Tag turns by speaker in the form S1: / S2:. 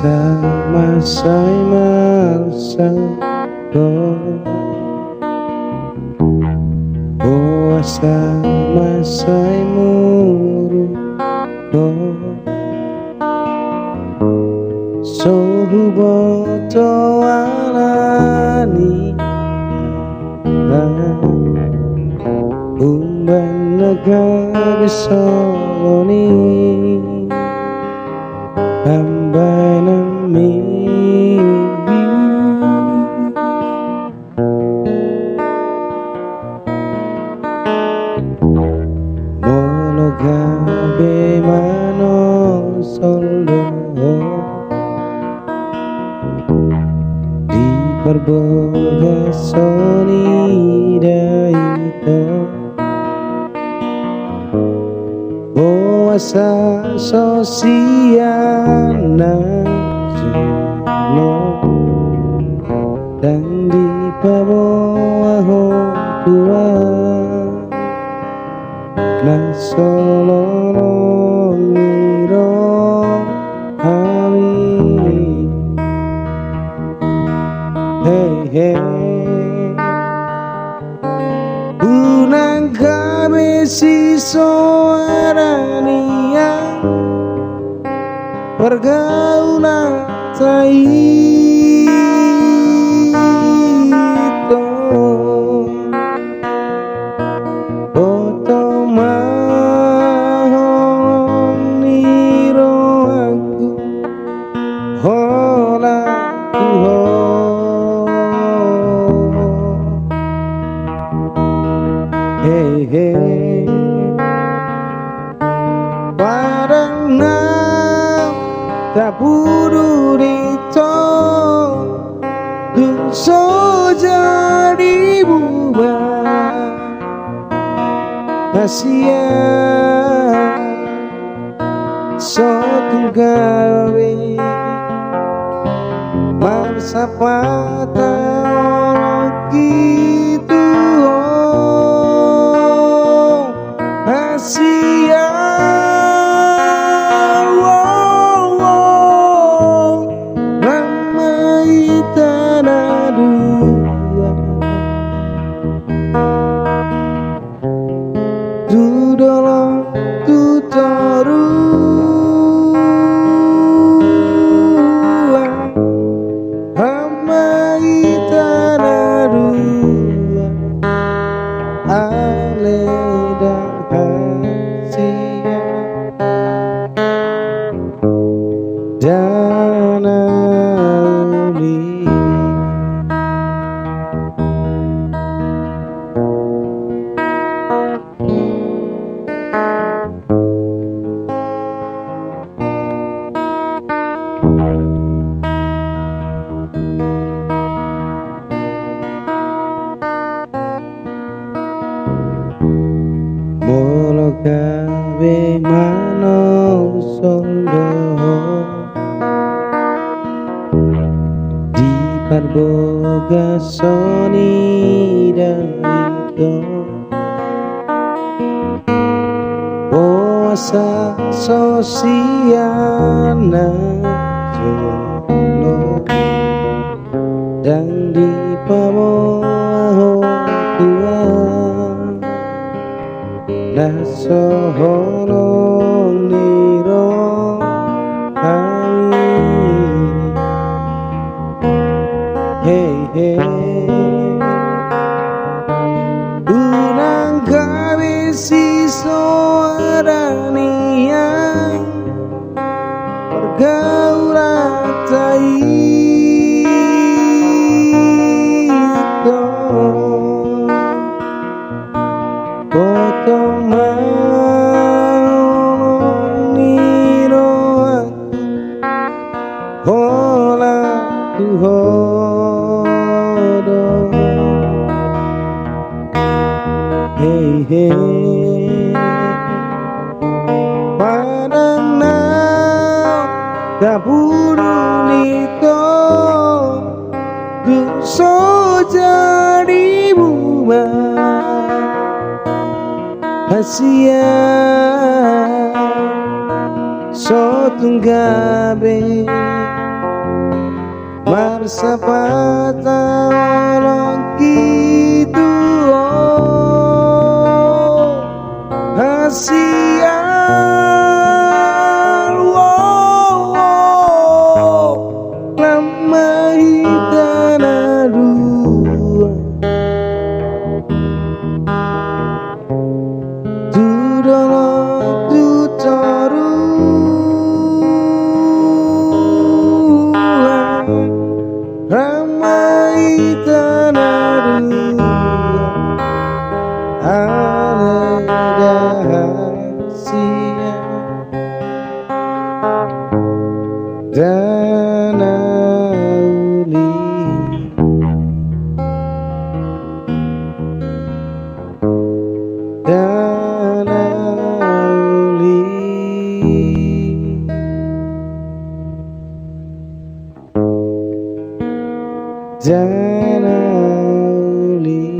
S1: Masa-masai malsago Masa-masai murugo Sohuboto alani Umban naga bisoni Ambai nami Molo gabe mano solo Di perboga soni daito Boasa sosiana Suno Dan di bawah tua Na solo ngiro hari Hey hey Unang kami si soarania Pergaulan taito Otomahong niro aku Hola tuho Hey hey Parang na Tapuru dito Dunso jadi bubar Asia Sotu gawe Marsapata gitu Asia Ramai tanah dua Dudolo tutorua Ramai tanah dua Ale dan Asia Danauli Molo gawe mano solo Di parboga soni daito Boasa sosiana solo Dan di bawah tua Nasohonong niro kami Hey hey Unang kami si soarania Pergaulan taito Otomahong niro aku Hola tuhodo Hey hey Padang na Tapuru nito Dunso jadi bubar Asia Sotunggabe Marsapata walang gitu hasial lama hitana dua Tudono tutoru ramai tanah ada rahasia dan uli dan uli dan uli